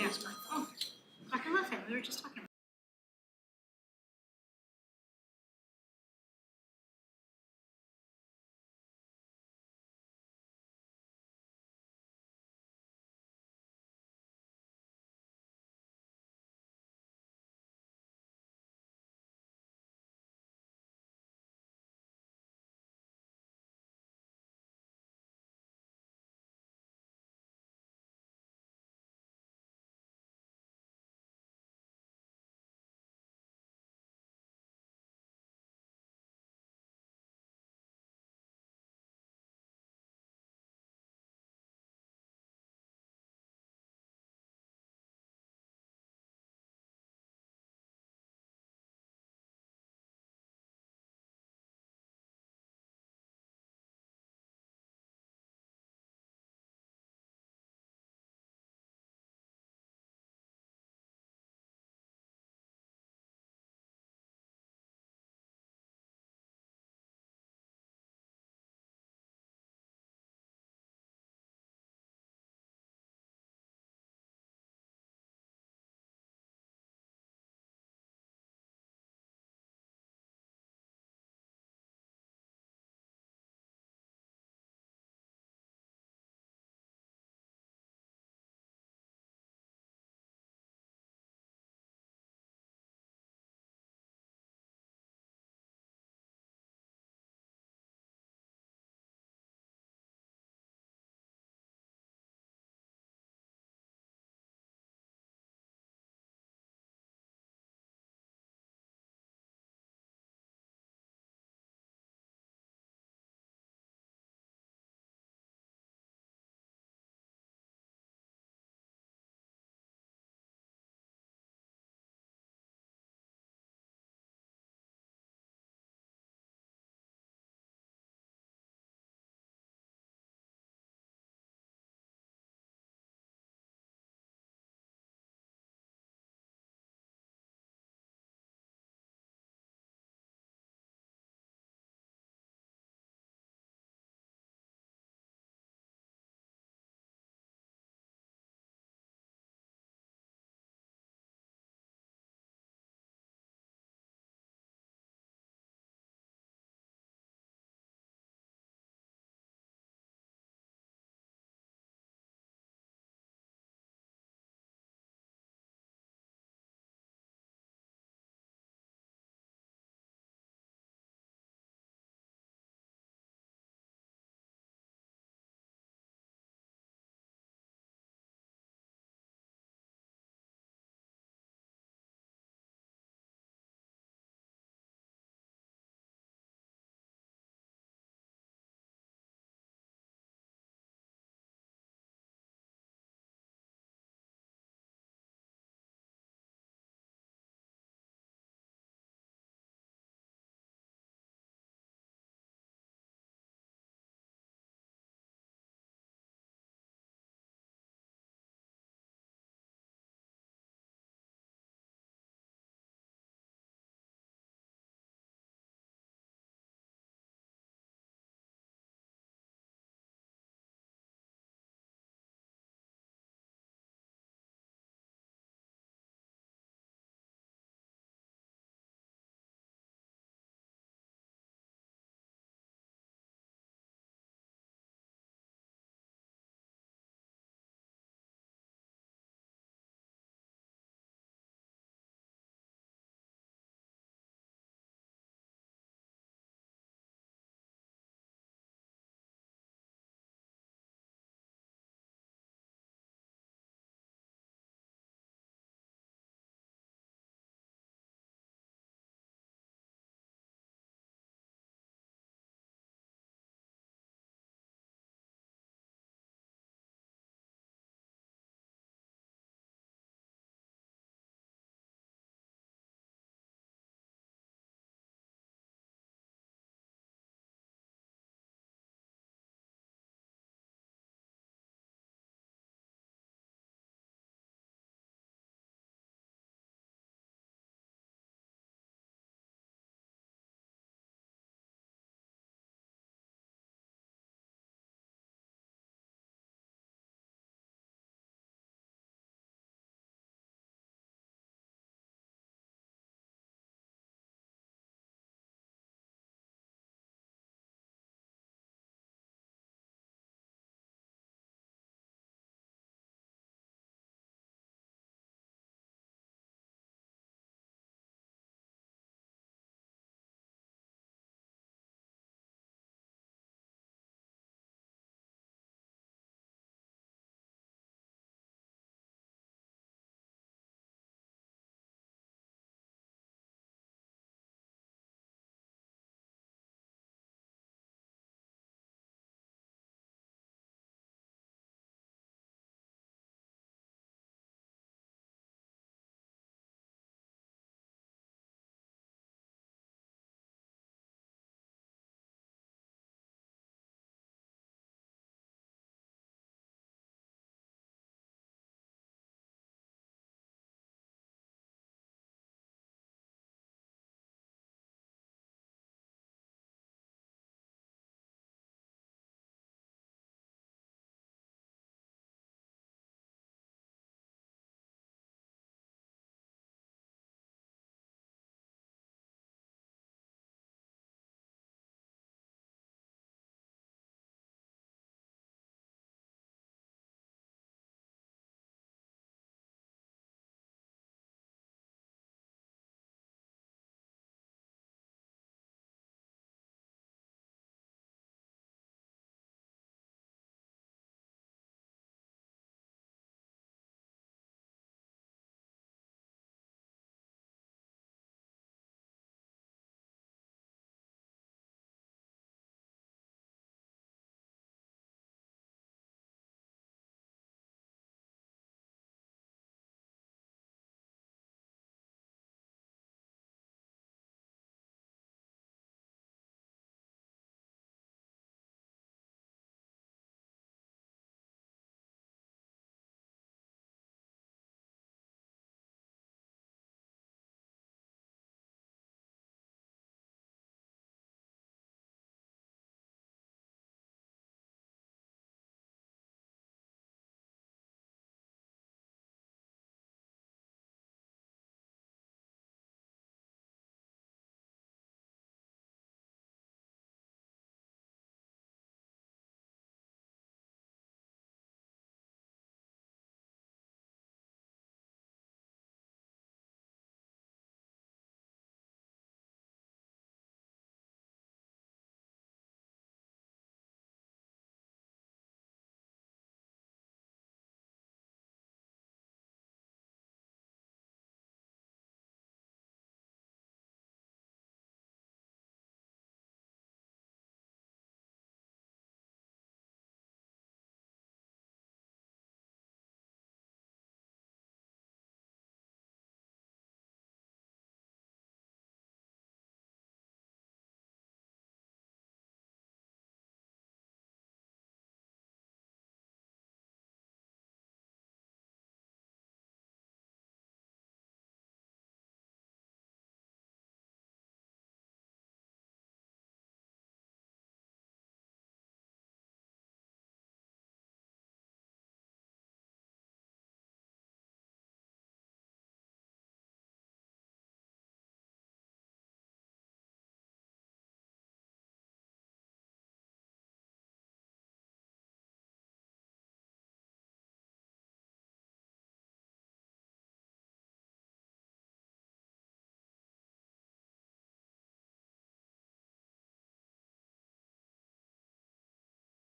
Yeah. is my thought. Oh, Dr. Muffin, we were just talking.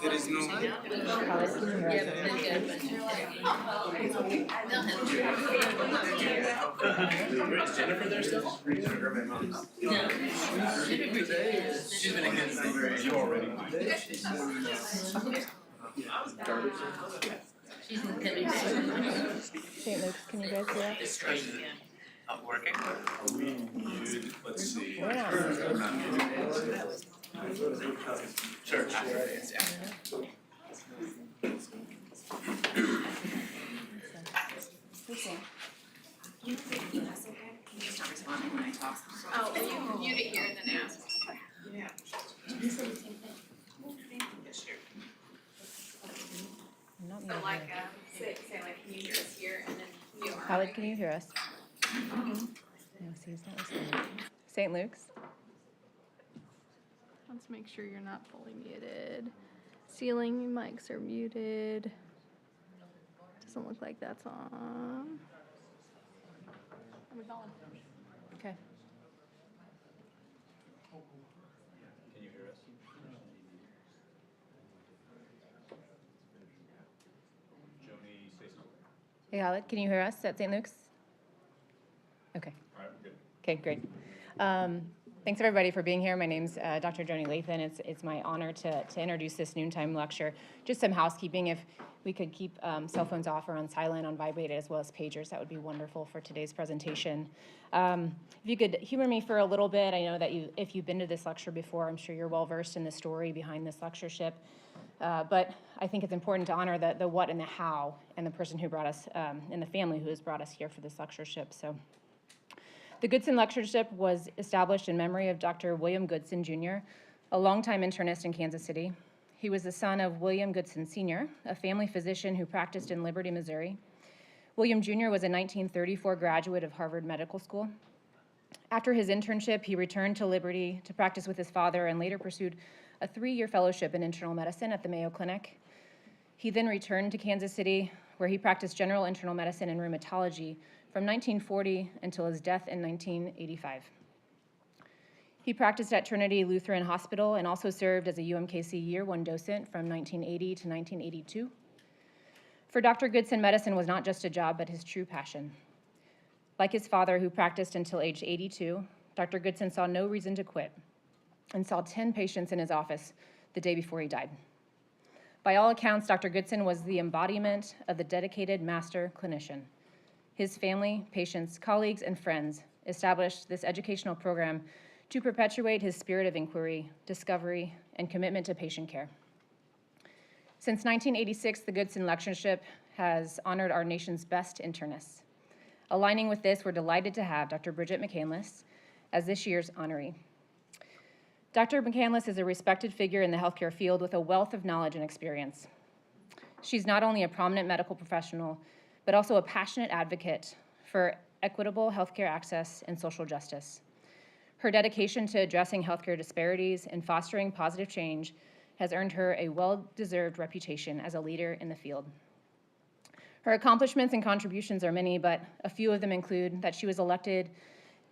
There is no. Is Jennifer there still? No. She's been a good number. You already. She's in the St. Luke's, can you guys hear us? Is it not working? Are we muted? Let's see. We're not. Sure. After it is, yeah. He's not responding when I talk. Oh, well, you can mute it here and then ask. I'm not So muted. like, say like, can you hear us here and then you are. Khaled, can you hear us? No, see, he's not responding. St. Luke's? Let's make sure you're not fully muted. Ceiling mics are muted. Doesn't look like that's on. Okay. Can you hear us? Joni, say something. Hey, Khaled, can you hear us at St. Luke's? Okay. All right, we're good. Okay, great. Thanks everybody for being here. My name's Dr. Joni Lathan. It's my honor to introduce this noontime lecture. Just some housekeeping. If we could keep cell phones off or on silent, on vibrate, as well as pagers, that would be wonderful for today's presentation. If you could humor me for a little bit, I know that if you've been to this lecture before, I'm sure you're well versed in the story behind this lectureship. But I think it's important to honor the what and the how, and the person who brought us, and the family who has brought us here for this lectureship. So, the Goodson Lectureship was established in memory of Dr. William Goodson, Jr., a longtime internist in Kansas City. He was the son of William Goodson, Sr., a family physician who practiced in Liberty, Missouri. William Jr. was a 1934 graduate of Harvard Medical School. After his internship, he returned to Liberty to practice with his father and later pursued a 3-year fellowship in internal medicine at the Mayo Clinic. He then returned to Kansas City, where he practiced general internal medicine and rheumatology from 1940 until his death in 1985. He practiced at Trinity Lutheran Hospital and also served as a UMKC Year 1 docent from 1980 to 1982. For Dr. Goodson, medicine was not just a job, but his true passion. Like his father, who practiced until age 82, Dr. Goodson saw no reason to quit and saw 10 patients in his office the day before he died. By all accounts, Dr. Goodson was the embodiment of the dedicated master clinician. His family, patients, colleagues, and friends established this educational program to perpetuate his spirit of inquiry, discovery, and commitment to patient care. Since 1986, the Goodson Lectureship has honored our nation's best internists. Aligning with this, we're delighted to have Dr. Bridget McCandless as this year's honoree. Dr. McCandless is a respected figure in the healthcare field with a wealth of knowledge and experience. She's not only a prominent medical professional, but also a passionate advocate for equitable healthcare access and social justice. Her dedication to addressing healthcare disparities and fostering positive change has earned her a well-deserved reputation as a leader in the field. Her accomplishments and contributions are many, but a few of them include that she was elected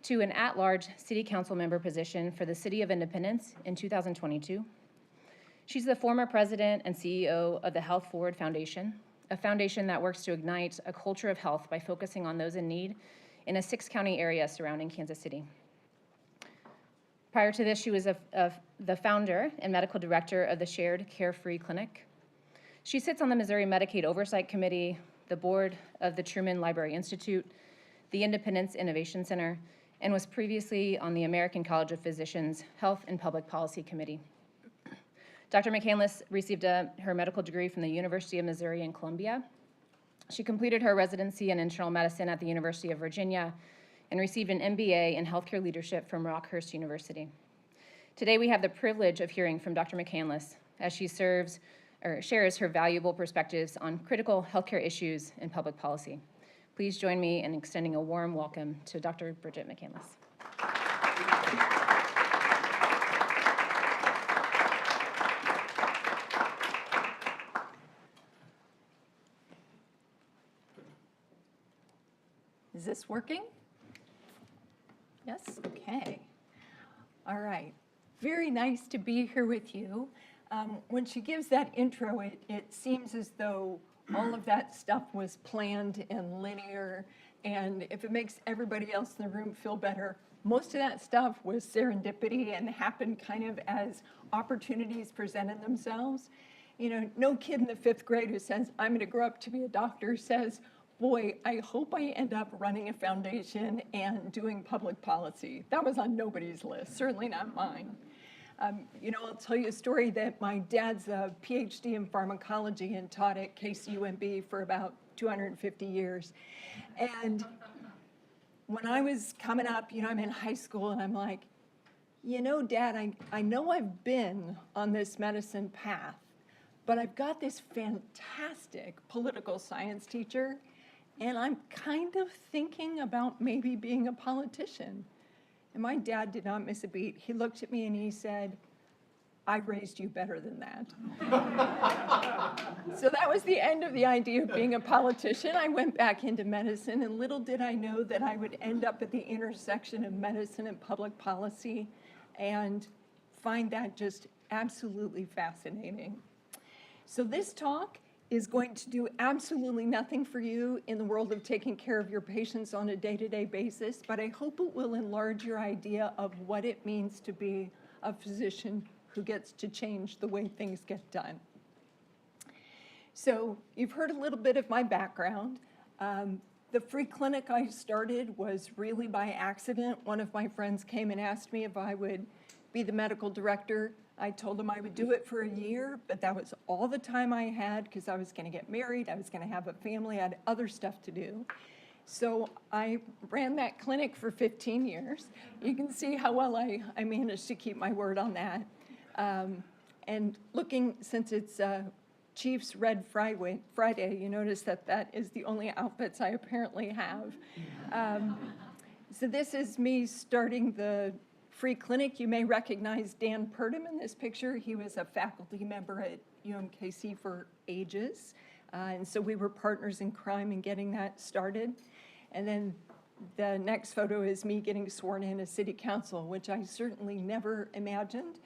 to an at-large city council member position for the City of Independence in 2022. She's the former president and CEO of the Health Forward Foundation, a foundation that works to ignite a culture of health by focusing on those in need in a 6-county area surrounding Kansas City. Prior to this, she was the founder and medical director of the Shared Carefree Clinic. She sits on the Missouri Medicaid Oversight Committee, the board of the Truman Library Institute, the Independence Innovation Center, and was previously on the American College of Physicians Health and Public Policy Committee. Dr. McCandless received her medical degree from the University of Missouri in Columbia. She completed her residency in internal medicine at the University of Virginia and received an MBA in healthcare leadership from Rockhurst University. Today we have the privilege of hearing from Dr. McCandless as she shares her valuable perspectives on critical healthcare issues and public policy. Please join me in extending a warm welcome to Dr. Bridget McCandless. Is this working? Yes? Okay. All right. Very nice to be here with you. When she gives that intro, it seems as though all of that stuff was planned and linear, and if it makes everybody else in the room feel better, most of that stuff was serendipity and happened kind of as opportunities presented themselves. You know, no kid in the 5th grade who says, I'm going to grow up to be a doctor says, boy, I hope I end up running a foundation and doing public policy. That was on nobody's list, certainly not mine. You know, I'll tell you a story that my dad's a PhD in pharmacology and taught at KCUMB for about 250 years. And when I was coming up, you know, I'm in high school and I'm like, you know, Dad, I know I've been on this medicine path, but I've got this fantastic political science teacher, and I'm kind of thinking about maybe being a politician. And my dad did not miss a beat. He looked at me and he said, I raised you better than that. So that was the end of the idea of being a politician. I went back into medicine, and little did I know that I would end up at the intersection of medicine and public policy and find that just absolutely fascinating. So this talk is going to do absolutely nothing for you in the world of taking care of your patients on a day-to-day basis, but I hope it will enlarge your idea of what it means to be a physician who gets to change the way things get done. So you've heard a little bit of my background. The free clinic I started was really by accident. One of my friends came and asked me if I would be the medical director. I told him I would do it for a year, but that was all the time I had because I was going to get married, I was going to have a family, I had other stuff to do. So I ran that clinic for 15 years. You can see how well I managed to keep my word on that. And looking, since it's Chiefs Red Friday, you notice that that is the only outfits I apparently have. So this is me starting the free clinic. You may recognize Dan Purdom in this picture. He was a faculty member at UMKC for ages. And so we were partners in crime in getting that started. And then the next photo is me getting sworn in as city council, which I certainly never imagined.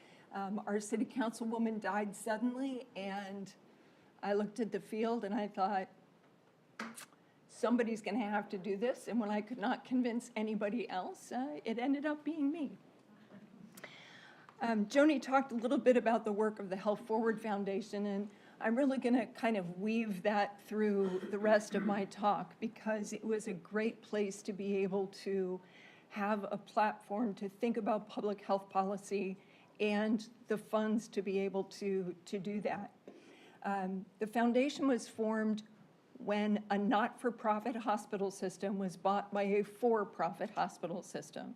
Our city councilwoman died suddenly, and I looked at the field and I thought, somebody's going to have to do this. And when I could not convince anybody else, it ended up being me. Joni talked a little bit about the work of the Health Forward Foundation, and I'm really going to kind of weave that through the rest of my talk because it was a great place to be able to have a platform to think about public health policy and the funds to be able to do that. The foundation was formed when a not-for-profit hospital system was bought by a for-profit hospital system.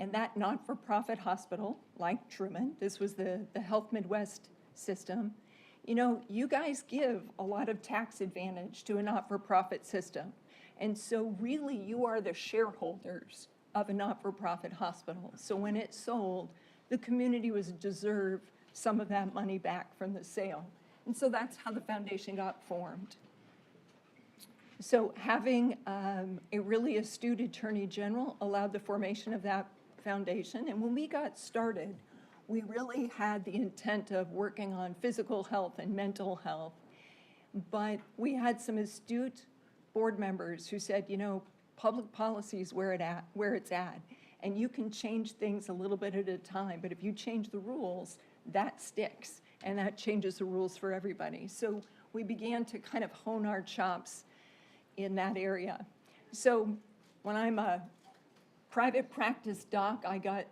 And that not-for-profit hospital, like Truman, this was the Health Midwest system, you know, you guys give a lot of tax advantage to a not-for-profit system. And so really you are the shareholders of a not-for-profit hospital. So when it sold, the community was deserved some of that money back from the sale. And so that's how the foundation got formed. So having a really astute attorney general allowed the formation of that foundation. And when we got started, we really had the intent of working on physical health and mental health. But we had some astute board members who said, you know, public policy is where it's at. And you can change things a little bit at a time. But if you change the rules, that sticks. And that changes the rules for everybody. So we began to kind of hone our chops in that area. So when I'm a private practice doc, I got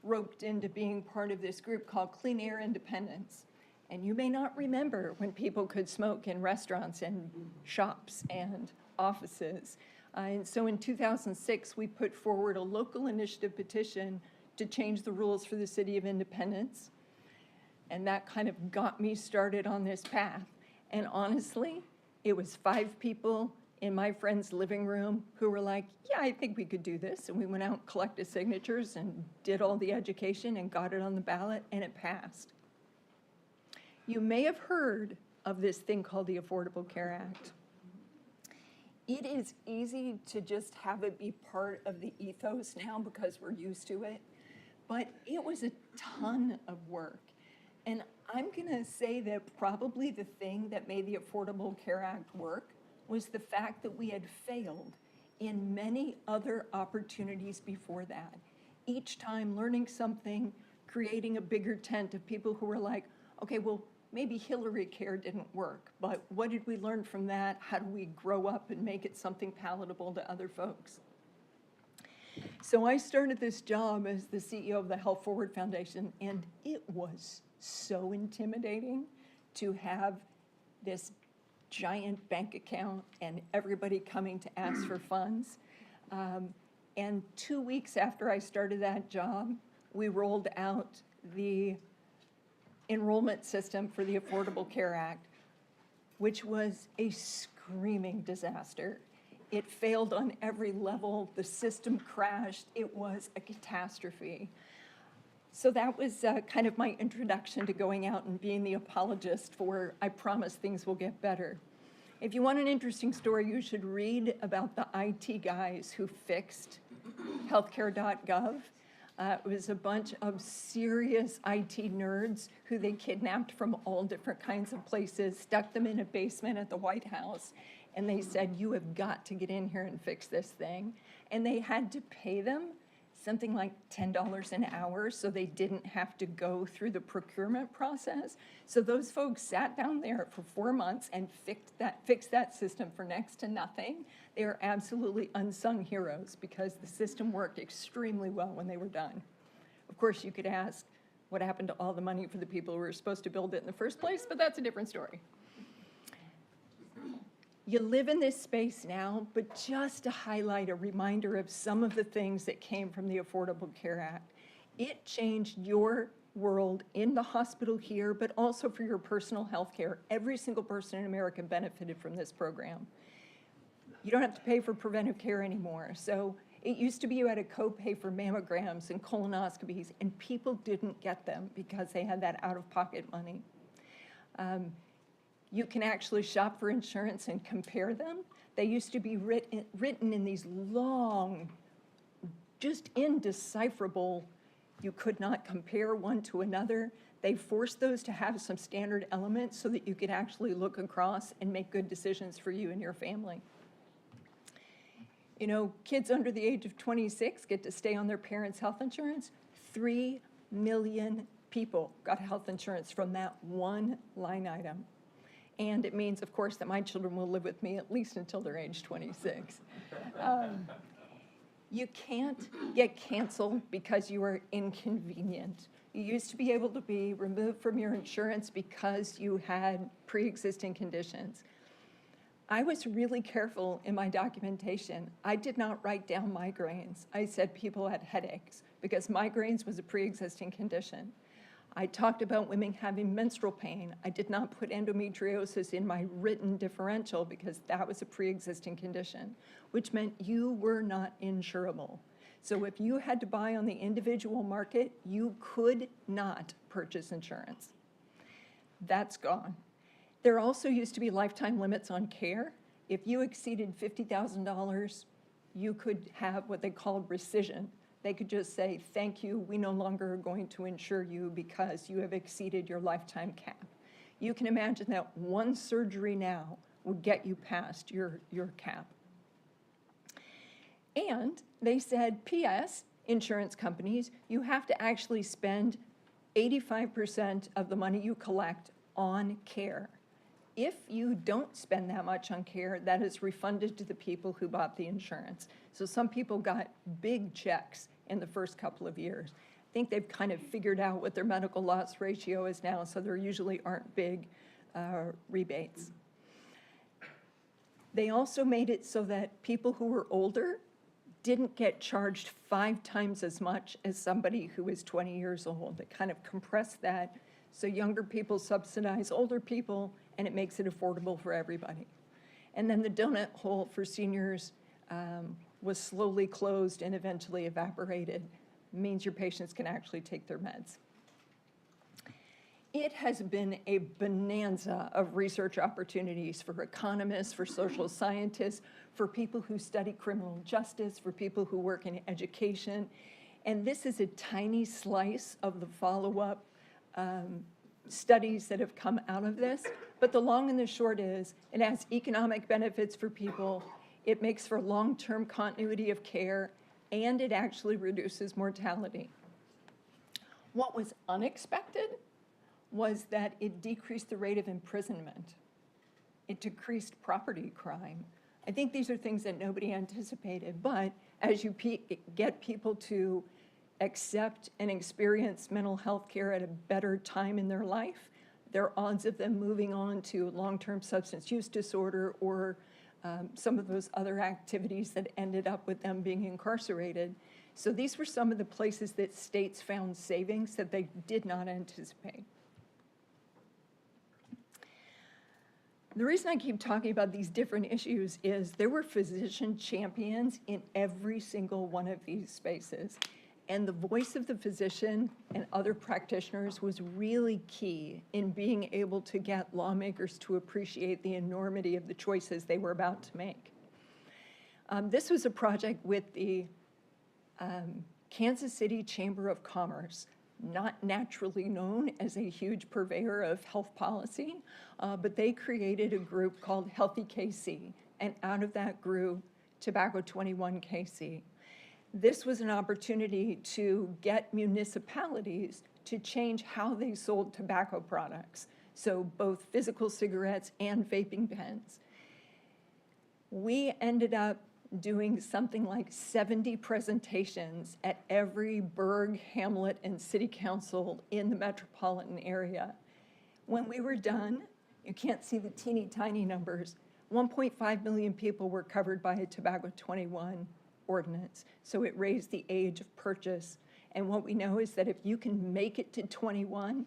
roped into being part of this group called Clean Air Independence. And you may not remember when people could smoke in restaurants and shops and offices. And so in 2006, we put forward a local initiative petition to change the rules for the city of Independence. And that kind of got me started on this path. And honestly, it was 5 people in my friend's living room who were like, yeah, I think we could do this. And we went out and collected signatures and did all the education and got it on the ballot, and it passed. You may have heard of this thing called the Affordable Care Act. It is easy to just have it be part of the ethos now because we're used to it, but it was a ton of work. And I'm going to say that probably the thing that made the Affordable Care Act work was the fact that we had failed in many other opportunities before that. Each time learning something, creating a bigger tent of people who were like, okay, well, maybe Hillary Care didn't work, but what did we learn from that? How do we grow up and make it something palatable to other folks? So I started this job as the CEO of the Health Forward Foundation, and it was so intimidating to have this giant bank account and everybody coming to ask for funds. And 2 weeks after I started that job, we rolled out the enrollment system for the Affordable Care Act, which was a screaming disaster. It failed on every level. The system crashed. It was a catastrophe. So that was kind of my introduction to going out and being the apologist for, I promise things will get better. If you want an interesting story, you should read about the IT guys who fixed healthcare.gov. It was a bunch of serious IT nerds who they kidnapped from all different kinds of places, stuck them in a basement at the White House, and they said, you have got to get in here and fix this thing. And they had to pay them something like $10 an hour, so they didn't have to go through the procurement process. So those folks sat down there for 4 months and fixed that system for next to nothing. They are absolutely unsung heroes because the system worked extremely well when they were done. Of course, you could ask what happened to all the money for the people who were supposed to build it in the first place, but that's a different story. You live in this space now, but just to highlight a reminder of some of the things that came from the Affordable Care Act. It changed your world in the hospital here, but also for your personal health care. Every single person in America benefited from this program. You don't have to pay for preventive care anymore. So it used to be you had a copay for mammograms and colonoscopies, and people didn't get them because they had that out-of-pocket money. You can actually shop for insurance and compare them. They used to be written in these long, just indecipherable, you could not compare one to another. They forced those to have some standard elements so that you could actually look across and make good decisions for you and your family. You know, kids under the age of 26 get to stay on their parents' health insurance. 3 million people got health insurance from that one line item. And it means, of course, that my children will live with me at least until they're age 26. You can't get canceled because you are inconvenient. You used to be able to be removed from your insurance because you had pre-existing conditions. I was really careful in my documentation. I did not write down migraines. I said people had headaches because migraines was a pre-existing condition. I talked about women having menstrual pain. I did not put endometriosis in my written differential because that was a pre-existing condition, which meant you were not insurable. So if you had to buy on the individual market, you could not purchase insurance. That's gone. There also used to be lifetime limits on care. If you exceeded $50,000, you could have what they called rescission. They could just say, thank you, we no longer are going to insure you because you have exceeded your lifetime cap. You can imagine that one surgery now would get you past your cap. And they said, P.S., insurance companies, you have to actually spend 85% of the money you collect on care. If you don't spend that much on care, that is refunded to the people who bought the insurance. So some people got big checks in the first couple of years. I think they've kind of figured out what their medical loss ratio is now, so there usually aren't big rebates. They also made it so that people who were older didn't get charged 5 times as much as somebody who was 20 years old. It kind of compressed that, so younger people subsidize older people, and it makes it affordable for everybody. And then the donut hole for seniors was slowly closed and eventually evaporated. It means your patients can actually take their meds. It has been a bonanza of research opportunities for economists, for social scientists, for people who study criminal justice, for people who work in education. And this is a tiny slice of the follow-up studies that have come out of this, but the long and the short is it has economic benefits for people, it makes for long-term continuity of care, and it actually reduces mortality. What was unexpected was that it decreased the rate of imprisonment. It decreased property crime. I think these are things that nobody anticipated, but as you get people to accept and experience mental health care at a better time in their life, their odds of them moving on to long-term substance use disorder or some of those other activities that ended up with them being incarcerated. So these were some of the places that states found savings that they did not anticipate. The reason I keep talking about these different issues is there were physician champions in every single one of these spaces. And the voice of the physician and other practitioners was really key in being able to get lawmakers to appreciate the enormity of the choices they were about to make. This was a project with the Kansas City Chamber of Commerce, not naturally known as a huge purveyor of health policy, but they created a group called Healthy KC, and out of that grew Tobacco 21 KC. This was an opportunity to get municipalities to change how they sold tobacco products, so both physical cigarettes and vaping pens. We ended up doing something like 70 presentations at every burg, hamlet, and city council in the metropolitan area. When we were done, you can't see the teeny tiny numbers, 1.5 million people were covered by a Tobacco 21 ordinance. So it raised the age of purchase. And what we know is that if you can make it to 21,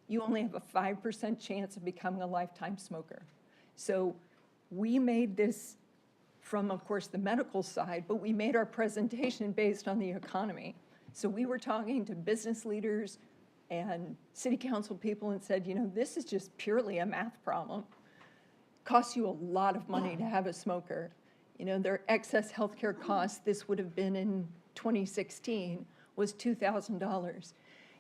you only have a 5% chance of becoming a lifetime smoker. So we made this from, of course, the medical side, but we made our presentation based on the economy. So we were talking to business leaders and city council people and said, you know, this is just purely a math problem. Costs you a lot of money to have a smoker. You know, their excess healthcare costs, this would have been in 2016, was $2,000.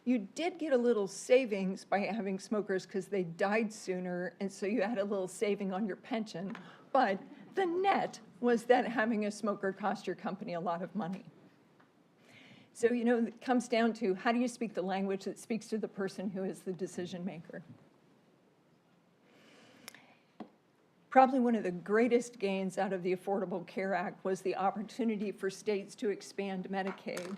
You did get a little savings by having smokers because they died sooner, and so you had a little saving on your pension. But the net was that having a smoker cost your company a lot of money. So, you know, it comes down to how do you speak the language that speaks to the person who is the decision maker? Probably one of the greatest gains out of the Affordable Care Act was the opportunity for states to expand Medicaid.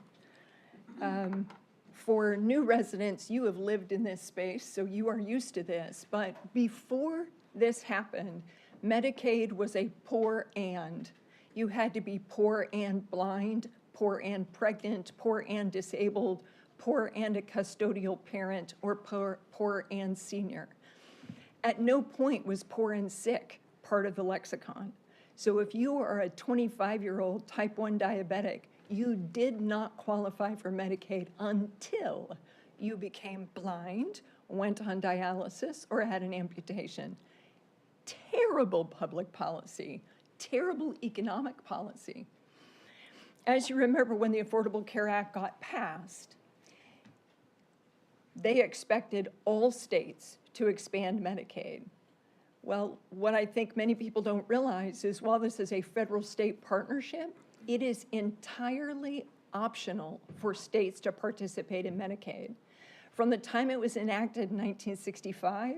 For new residents, you have lived in this space, so you are used to this. But before this happened, Medicaid was a poor and. You had to be poor and blind, poor and pregnant, poor and disabled, poor and a custodial parent, or poor and senior. At no point was poor and sick part of the lexicon. So if you are a 25-year-old type 1 diabetic, you did not qualify for Medicaid until you became blind, went on dialysis, or had an amputation. Terrible public policy, terrible economic policy. As you remember, when the Affordable Care Act got passed, they expected all states to expand Medicaid. Well, what I think many people don't realize is while this is a federal-state partnership, it is entirely optional for states to participate in Medicaid. From the time it was enacted in 1965,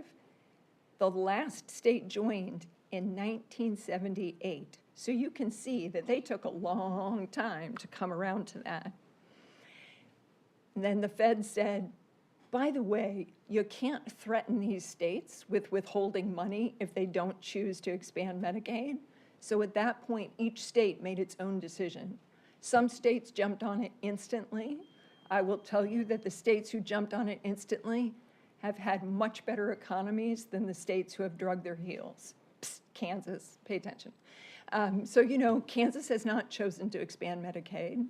the last state joined in 1978. So you can see that they took a long time to come around to that. And then the Fed said, by the way, you can't threaten these states with withholding money if they don't choose to expand Medicaid. So at that point, each state made its own decision. Some states jumped on it instantly. I will tell you that the states who jumped on it instantly have had much better economies than the states who have drugged their heels. Psst, Kansas, pay attention. So, you know, Kansas has not chosen to expand Medicaid.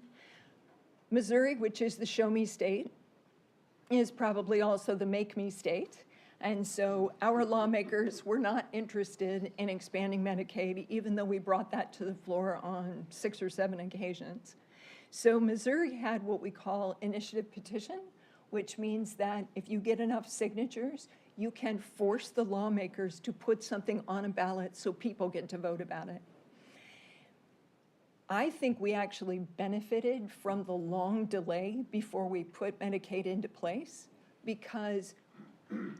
Missouri, which is the show me state, is probably also the make me state. And so our lawmakers were not interested in expanding Medicaid, even though we brought that to the floor on 6 or 7 occasions. So Missouri had what we call initiative petition, which means that if you get enough signatures, you can force the lawmakers to put something on a ballot so people get to vote about it. I think we actually benefited from the long delay before we put Medicaid into place because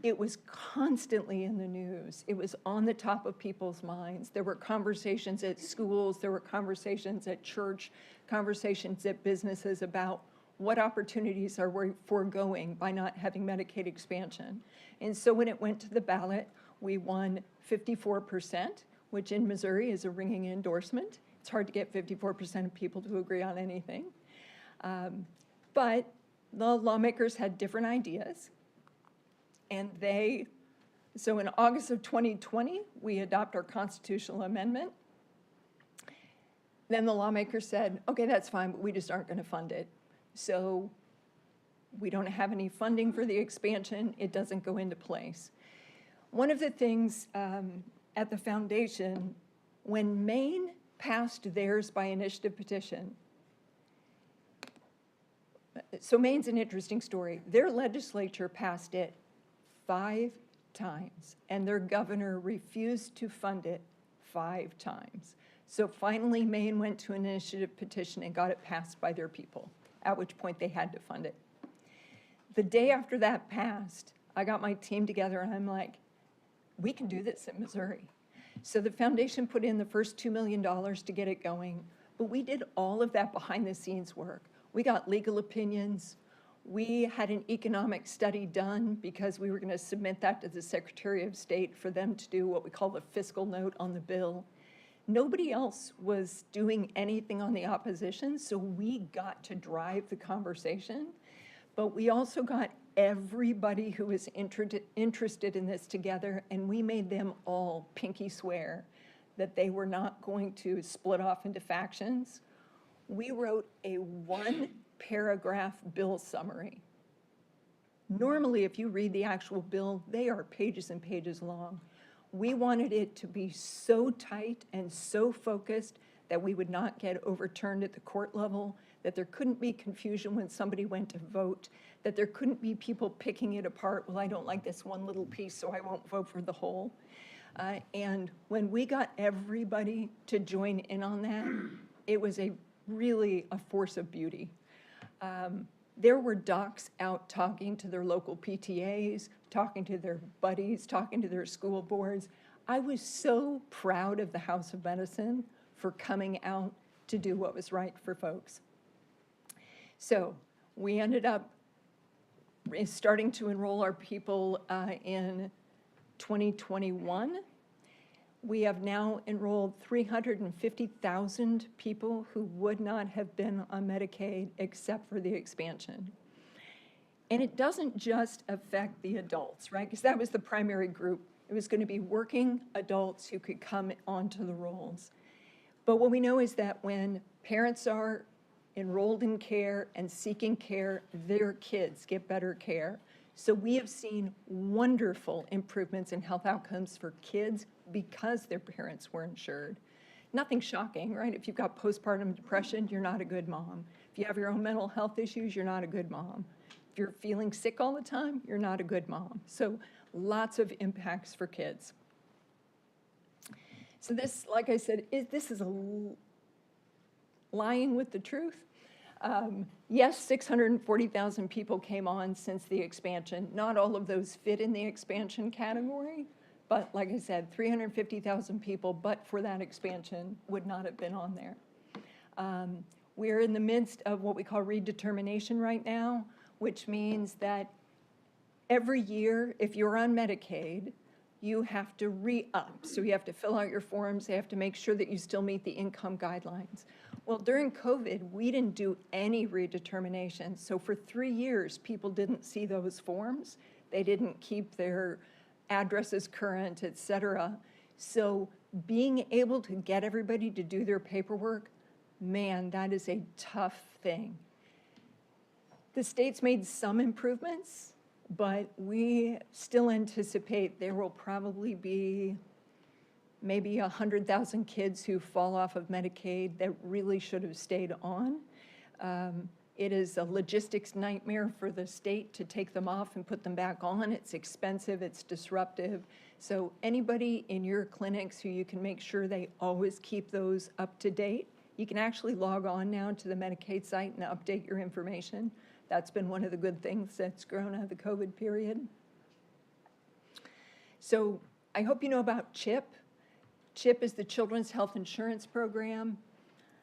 it was constantly in the news. It was on the top of people's minds. There were conversations at schools, there were conversations at church, conversations at businesses about what opportunities are we foregoing by not having Medicaid expansion. And so when it went to the ballot, we won 54%, which in Missouri is a ringing endorsement. It's hard to get 54% of people to agree on anything. But the lawmakers had different ideas. And so in August of 2020, we adopt our constitutional amendment. Then the lawmakers said, okay, that's fine, but we just aren't going to fund it. So we don't have any funding for the expansion. It doesn't go into place. One of the things at the foundation, when Maine passed theirs by initiative petition, so Maine's an interesting story. Their legislature passed it 5 times, and their governor refused to fund it 5 times. So finally, Maine went to an initiative petition and got it passed by their people, at which point they had to fund it. The day after that passed, I got my team together and I'm like, we can do this in Missouri. So the foundation put in the first $2 million to get it going, but we did all of that behind the scenes work. We got legal opinions. We had an economic study done because we were going to submit that to the Secretary of State for them to do what we call the fiscal note on the bill. Nobody else was doing anything on the opposition, so we got to drive the conversation. But we also got everybody who was interested in this together, and we made them all pinky swear that they were not going to split off into factions. We wrote a 1-paragraph bill summary. Normally, if you read the actual bill, they are pages and pages long. We wanted it to be so tight and so focused that we would not get overturned at the court level, that there couldn't be confusion when somebody went to vote, that there couldn't be people picking it apart. Well, I don't like this one little piece, so I won't vote for the whole. And when we got everybody to join in on that, it was really a force of beauty. There were docs out talking to their local PTAs, talking to their buddies, talking to their school boards. I was so proud of the House of Medicine for coming out to do what was right for folks. So we ended up starting to enroll our people in 2021. We have now enrolled 350,000 people who would not have been on Medicaid except for the expansion. And it doesn't just affect the adults, right? Because that was the primary group. It was going to be working adults who could come onto the rolls. But what we know is that when parents are enrolled in care and seeking care, their kids get better care. So we have seen wonderful improvements in health outcomes for kids because their parents were insured. Nothing shocking, right? If you've got postpartum depression, you're not a good mom. If you have your own mental health issues, you're not a good mom. If you're feeling sick all the time, you're not a good mom. So lots of impacts for kids. So this, like I said, this is lying with the truth. Yes, 640,000 people came on since the expansion. Not all of those fit in the expansion category, but like I said, 350,000 people, but for that expansion, would not have been on there. We're in the midst of what we call redetermination right now, which means that every year, if you're on Medicaid, you have to re-up. So you have to fill out your forms. They have to make sure that you still meet the income guidelines. Well, during COVID, we didn't do any redetermination. So for 3 years, people didn't see those forms. They didn't keep their addresses current, et cetera. So being able to get everybody to do their paperwork, man, that is a tough thing. The state's made some improvements, but we still anticipate there will probably be maybe 100,000 kids who fall off of Medicaid that really should have stayed on. It is a logistics nightmare for the state to take them off and put them back on. It's expensive, it's disruptive. So anybody in your clinics who you can make sure they always keep those up to date, you can actually log on now to the Medicaid site and update your information. That's been one of the good things that's grown out of the COVID period. So I hope you know about CHIP. CHIP is the Children's Health Insurance Program.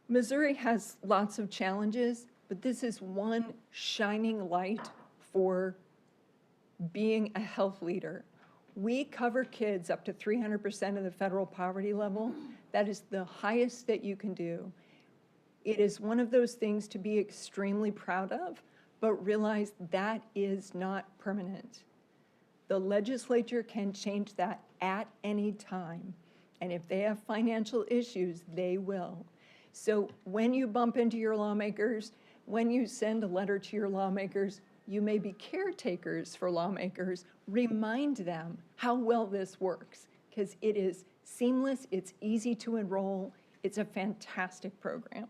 Missouri has lots of challenges, but this is one shining light for being a health leader. We cover kids up to 300% of the federal poverty level. That is the highest that you can do. It is one of those things to be extremely proud of, but realize that is not permanent. The legislature can change that at any time. And if they have financial issues, they will. So when you bump into your lawmakers, when you send a letter to your lawmakers, you may be caretakers for lawmakers. Remind them how well this works, because it is seamless, it's easy to enroll, it's a fantastic program.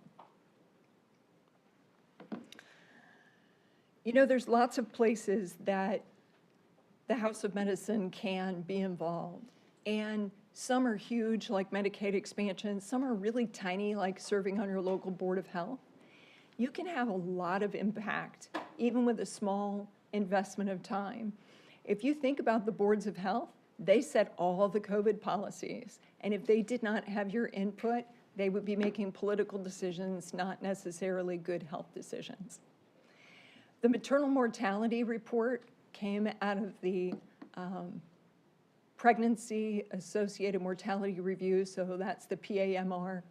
You know, there's lots of places that the House of Medicine can be involved. And some are huge, like Medicaid expansion. Some are really tiny, like serving on your local Board of Health. You can have a lot of impact, even with a small investment of time. If you think about the boards of health, they set all the COVID policies. And if they did not have your input, they would be making political decisions, not necessarily good health decisions. The maternal mortality report came out of the Pregnancy Associated Mortality Review, so that's the PAMR.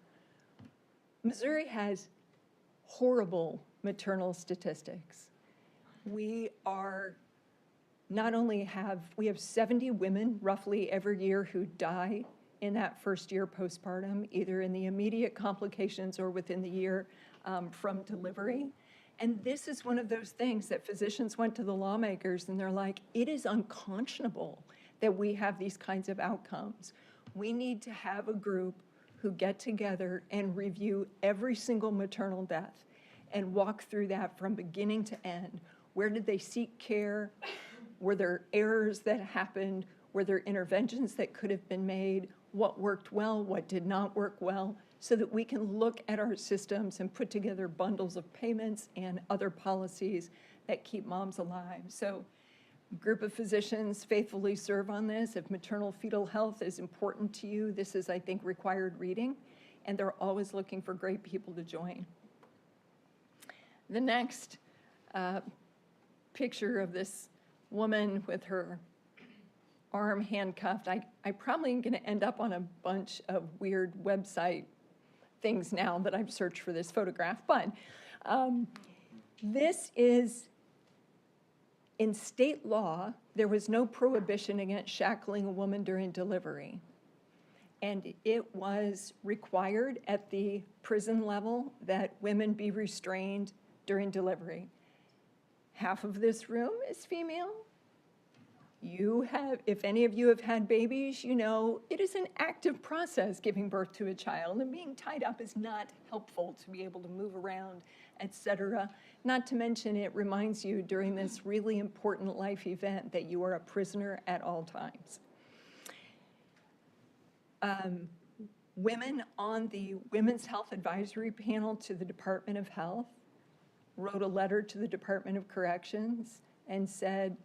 Missouri has horrible maternal statistics. We are not only we have 70 women roughly every year who die in that first year postpartum, either in the immediate complications or within the year from delivery. And this is one of those things that physicians went to the lawmakers and they're like, it is unconscionable that we have these kinds of outcomes. We need to have a group who get together and review every single maternal death and walk through that from beginning to end. Where did they seek care? Were there errors that happened? Were there interventions that could have been made? What worked well? What did not work well? So that we can look at our systems and put together bundles of payments and other policies that keep moms alive. So a group of physicians faithfully serve on this. If maternal fetal health is important to you, this is, I think, required reading, and they're always looking for great people to join. The next picture of this woman with her arm handcuffed, I probably am going to end up on a bunch of weird website things now that I've searched for this photograph, but this is, in state law, there was no prohibition against shackling a woman during delivery. And it was required at the prison level that women be restrained during delivery. Half of this room is female. You have, if any of you have had babies, you know it is an active process giving birth to a child, and being tied up is not helpful to be able to move around, etc. Not to mention, it reminds you during this really important life event that you are a prisoner at all times. Women on the Women's Health Advisory Panel to the Department of Health wrote a letter to the Department of Corrections and said,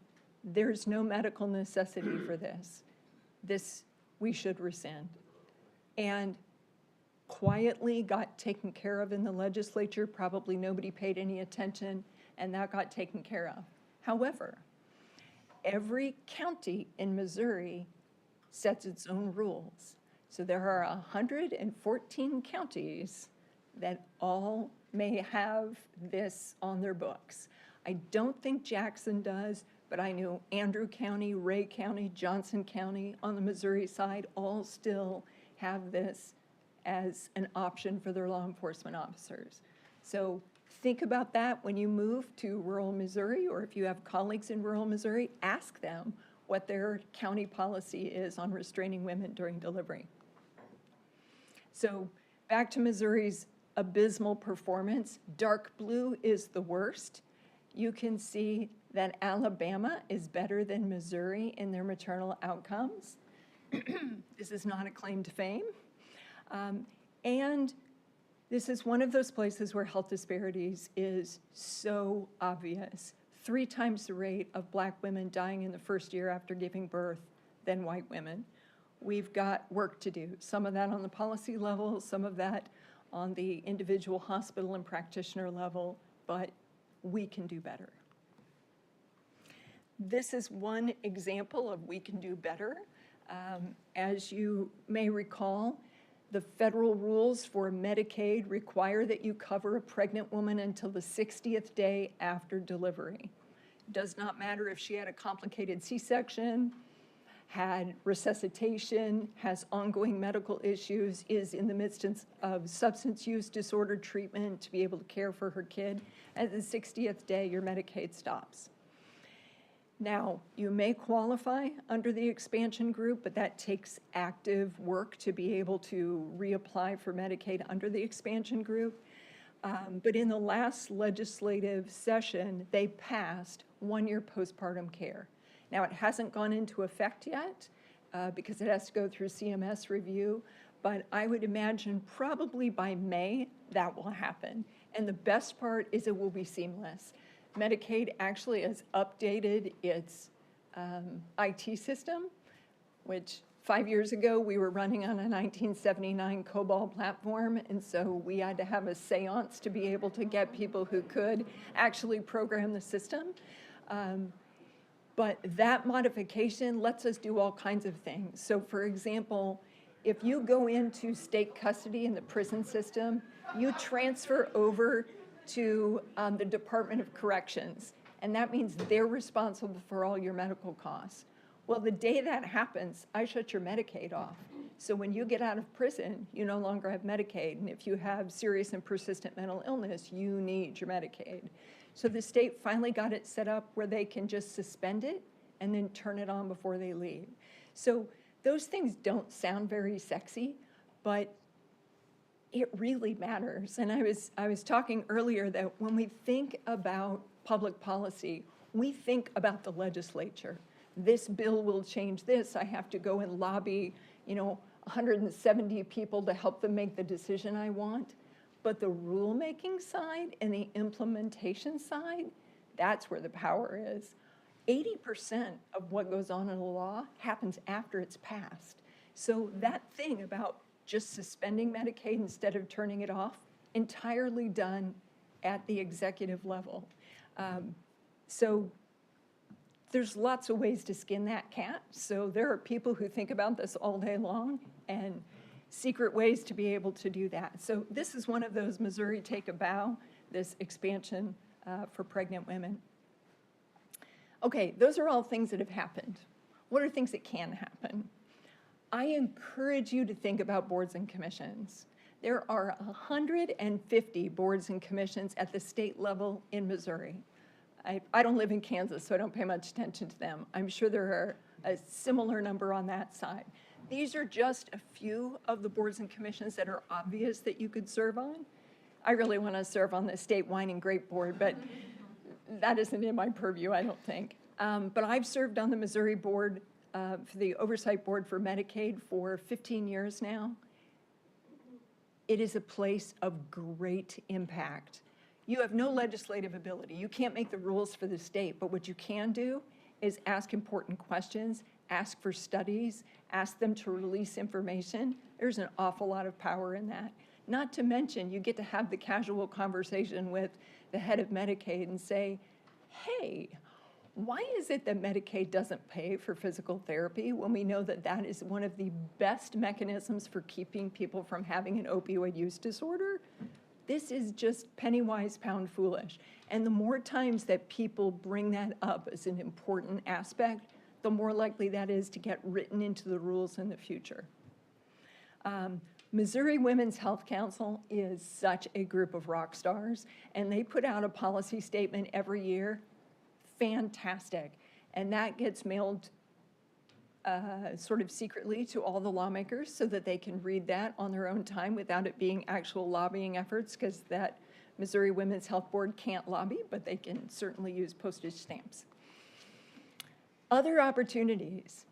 there's no medical necessity for this. This we should rescind. And quietly got taken care of in the legislature. Probably nobody paid any attention, and that got taken care of. However, every county in Missouri sets its own rules. So there are 114 counties that all may have this on their books. I don't think Jackson does, but I know Andrew County, Ray County, Johnson County on the Missouri side all still have this as an option for their law enforcement officers. So think about that when you move to rural Missouri, or if you have colleagues in rural Missouri, ask them what their county policy is on restraining women during delivery. So back to Missouri's abysmal performance. Dark blue is the worst. You can see that Alabama is better than Missouri in their maternal outcomes. This is not a claim to fame. And this is one of those places where health disparities is so obvious. 3 times the rate of Black women dying in the first year after giving birth than white women. We've got work to do. Some of that on the policy level, some of that on the individual hospital and practitioner level, but we can do better. This is one example of we can do better. As you may recall, the federal rules for Medicaid require that you cover a pregnant woman until the 60th day after delivery. It does not matter if she had a complicated C-section, had resuscitation, has ongoing medical issues, is in the midst of substance use disorder treatment to be able to care for her kid. At the 60th day, your Medicaid stops. Now, you may qualify under the expansion group, but that takes active work to be able to reapply for Medicaid under the expansion group. But in the last legislative session, they passed 1-year postpartum care. Now, it hasn't gone into effect yet because it has to go through CMS review, but I would imagine probably by May that will happen. And the best part is it will be seamless. Medicaid actually has updated its IT system, which 5 years ago we were running on a 1979 COBOL platform, and so we had to have a seance to be able to get people who could actually program the system. But that modification lets us do all kinds of things. So for example, if you go into state custody in the prison system, you transfer over to the Department of Corrections, and that means they're responsible for all your medical costs. Well, the day that happens, I shut your Medicaid off. So when you get out of prison, you no longer have Medicaid, and if you have serious and persistent mental illness, you need your Medicaid. So the state finally got it set up where they can just suspend it and then turn it on before they leave. So those things don't sound very sexy, but it really matters. And I was talking earlier that when we think about public policy, we think about the legislature. This bill will change this. I have to go and lobby, 170 people to help them make the decision I want. But the rulemaking side and the implementation side, that's where the power is. 80% of what goes on in a law happens after it's passed. So that thing about just suspending Medicaid instead of turning it off, entirely done at the executive level. So there's lots of ways to skin that cat. So there are people who think about this all day long and secret ways to be able to do that. So this is one of those Missouri Take a Bow, this expansion for pregnant women. Okay, those are all things that have happened. What are things that can happen? I encourage you to think about boards and commissions. There are 150 boards and commissions at the state level in Missouri. I don't live in Kansas, so I don't pay much attention to them. I'm sure there are a similar number on that side. These are just a few of the boards and commissions that are obvious that you could serve on. I really want to serve on the State Wine and Grape Board, but that isn't in my purview, I don't think. But I've served on the Missouri board, for the Oversight Board for Medicaid for 15 years now. It is a place of great impact. You have no legislative ability. You can't make the rules for the state, but what you can do is ask important questions, ask for studies, ask them to release information. There's an awful lot of power in that. Not to mention, you get to have the casual conversation with the head of Medicaid and say, hey, why is it that Medicaid doesn't pay for physical therapy when we know that that is one of the best mechanisms for keeping people from having an opioid use disorder? This is just penny wise, pound foolish. And the more times that people bring that up as an important aspect, the more likely that is to get written into the rules in the future. Missouri Women's Health Council is such a group of rock stars, and they put out a policy statement every year. Fantastic. And that gets mailed sort of secretly to all the lawmakers so that they can read that on their own time without it being actual lobbying efforts, because that Missouri Women's Health Board can't lobby, but they can certainly use postage stamps. Other opportunities.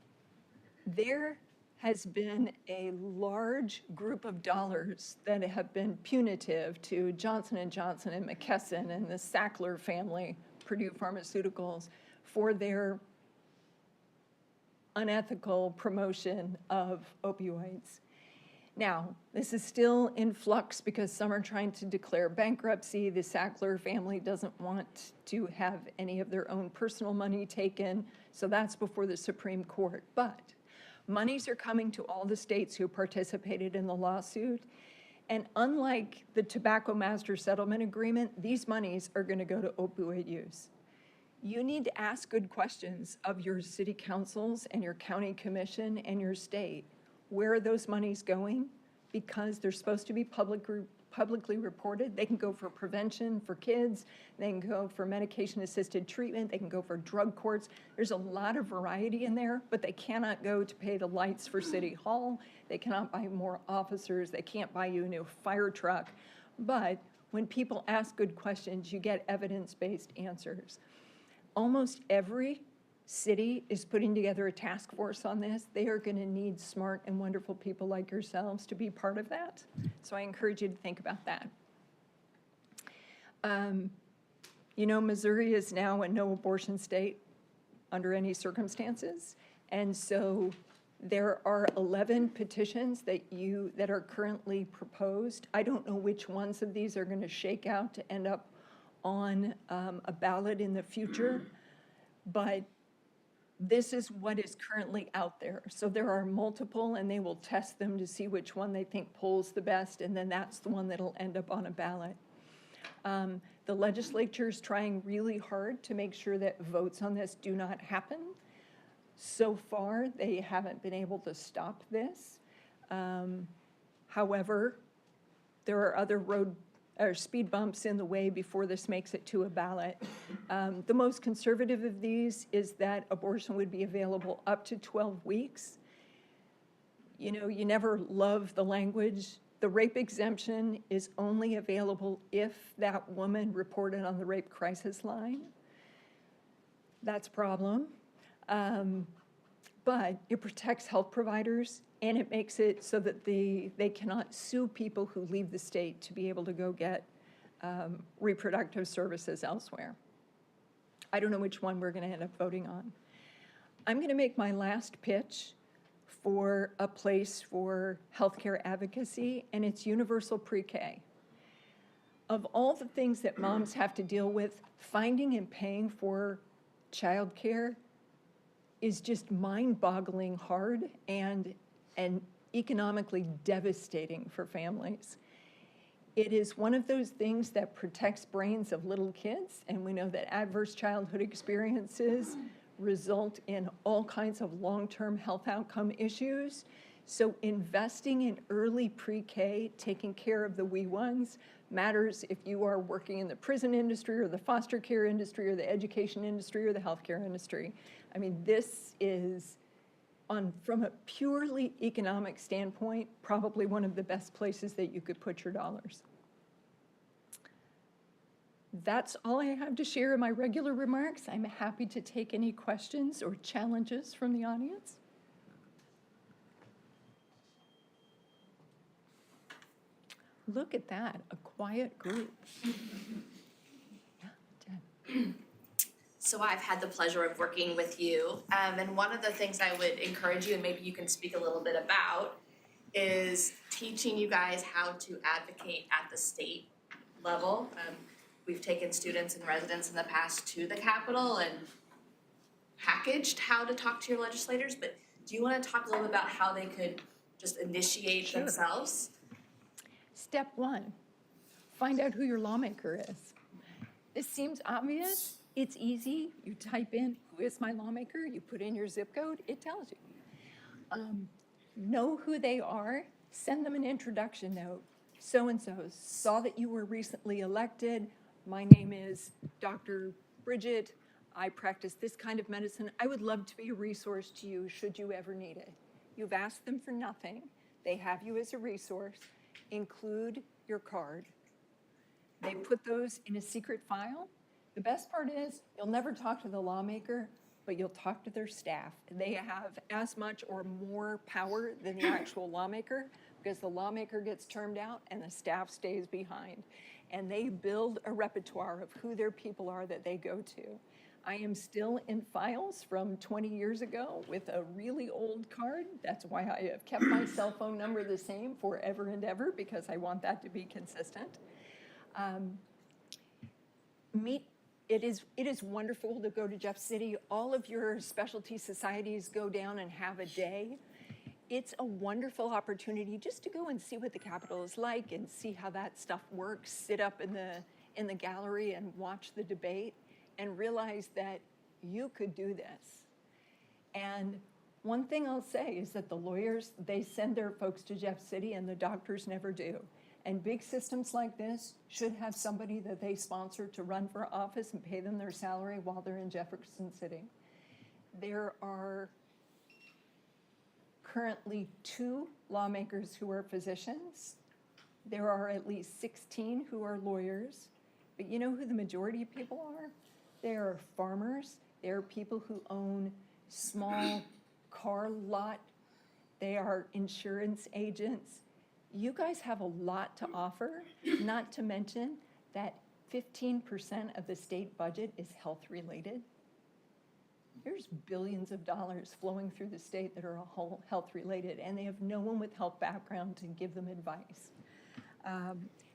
There has been a large group of dollars that have been punitive to Johnson & Johnson and McKesson and the Sackler family, Purdue Pharmaceuticals, for their unethical promotion of opioids. Now, this is still in flux because some are trying to declare bankruptcy. The Sackler family doesn't want to have any of their own personal money taken, so that's before the Supreme Court. But monies are coming to all the states who participated in the lawsuit, and unlike the Tobacco Master Settlement Agreement, these monies are going to go to opioid use. You need to ask good questions of your city councils and your county commission and your state. Where are those monies going? Because they're supposed to be publicly reported. They can go for prevention for kids. They can go for medication-assisted treatment. They can go for drug courts. There's a lot of variety in there, but they cannot go to pay the lights for City Hall. They cannot buy more officers. They can't buy you a new fire truck. But when people ask good questions, you get evidence-based answers. Almost every city is putting together a task force on this. They are going to need smart and wonderful people like yourselves to be part of that. So I encourage you to think about that. You know, Missouri is now a no abortion state under any circumstances. And so there are 11 petitions that are currently proposed. I don't know which ones of these are going to shake out to end up on a ballot in the future, but this is what is currently out there. So there are multiple, and they will test them to see which one they think polls the best, and then that's the one that'll end up on a ballot. The legislature is trying really hard to make sure that votes on this do not happen. So far, they haven't been able to stop this. However, there are other speed bumps in the way before this makes it to a ballot. The most conservative of these is that abortion would be available up to 12 weeks. You know, you never love the language. The rape exemption is only available if that woman reported on the rape crisis line. That's a problem. But it protects health providers, and it makes it so that they cannot sue people who leave the state to be able to go get reproductive services elsewhere. I don't know which one we're going to end up voting on. I'm going to make my last pitch for a place for healthcare advocacy, and it's universal pre-K. Of all the things that moms have to deal with, finding and paying for childcare is just mind-boggling hard and economically devastating for families. It is one of those things that protects brains of little kids, and we know that adverse childhood experiences result in all kinds of long-term health outcome issues. So investing in early pre-K, taking care of the wee ones, matters if you are working in the prison industry or the foster care industry or the education industry or the healthcare industry. I mean, this is, from a purely economic standpoint, probably one of the best places that you could put your dollars. That's all I have to share in my regular remarks. I'm happy to take any questions or challenges from the audience. Look at that, a quiet group. So I've had the pleasure of working with you, and one of the things I would encourage you, and maybe you can speak a little bit about, is teaching you guys how to advocate at the state level. We've taken students and residents in the past to the Capitol and packaged how to talk to your legislators, but do you want to talk a little bit about how they could just initiate themselves? Step one, find out who your lawmaker is. This seems obvious. It's easy. You type in, who is my lawmaker? You put in your zip code, it tells you. Know who they are. Send them an introduction note. So-and-so, saw that you were recently elected. My name is Dr. Bridget. I practice this kind of medicine. I would love to be a resource to you should you ever need it. You've asked them for nothing. They have you as a resource. Include your card. They put those in a secret file. The best part is you'll never talk to the lawmaker, but you'll talk to their staff. They have as much or more power than the actual lawmaker, because the lawmaker gets termed out and the staff stays behind. And they build a repertoire of who their people are that they go to. I am still in files from 20 years ago with a really old card. That's why I have kept my cell phone number the same forever and ever, because I want that to be consistent. It is wonderful to go to Jeff City. All of your specialty societies go down and have a day. It's a wonderful opportunity just to go and see what the Capitol is like and see how that stuff works. Sit up in the gallery and watch the debate and realize that you could do this. And one thing I'll say is that the lawyers, they send their folks to Jeff City and the doctors never do. And big systems like this should have somebody that they sponsor to run for office and pay them their salary while they're in Jefferson City. There are currently 2 lawmakers who are physicians. There are at least 16 who are lawyers. But you know who the majority of people are? They are farmers. They are people who own small car lot. They are insurance agents. You guys have a lot to offer, not to mention that 15% of the state budget is health related. There's billions of dollars flowing through the state that are all health related, and they have no one with health background to give them advice.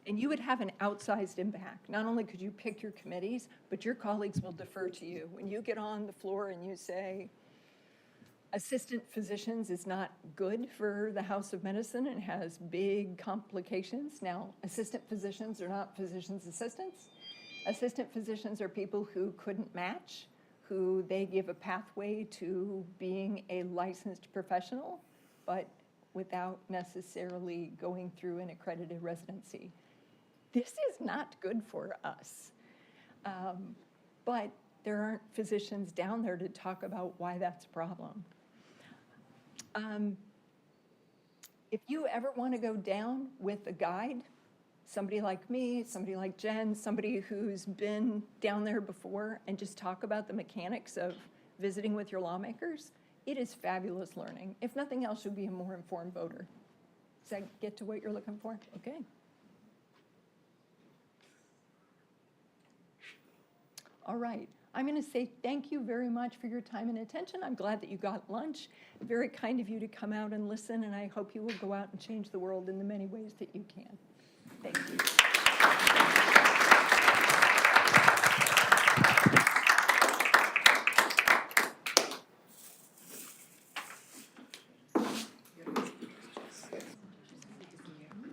And you would have an outsized impact. Not only could you pick your committees, but your colleagues will defer to you. When you get on the floor and you say, assistant physicians is not good for the House of Medicine and has big complications. Now, assistant physicians are not physicians' assistants. Assistant physicians are people who couldn't match, who they give a pathway to being a licensed professional, but without necessarily going through an accredited residency. This is not good for us. But there aren't physicians down there to talk about why that's a problem. If you ever want to go down with a guide, somebody like me, somebody like Jen, somebody who's been down there before, and just talk about the mechanics of visiting with your lawmakers, it is fabulous learning. If nothing else, you'll be a more informed voter. Does that get to what you're looking for? Okay. All right. I'm going to say thank you very much for your time and attention. I'm glad that you got lunch. Very kind of you to come out and listen, and I hope you will go out and change the world in the many ways that you can. Thank you.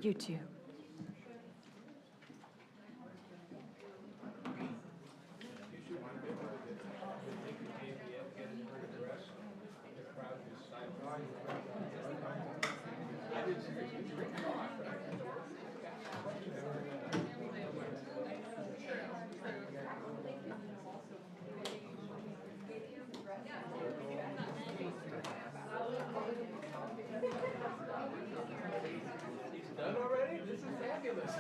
You too. Done already? This is fabulous.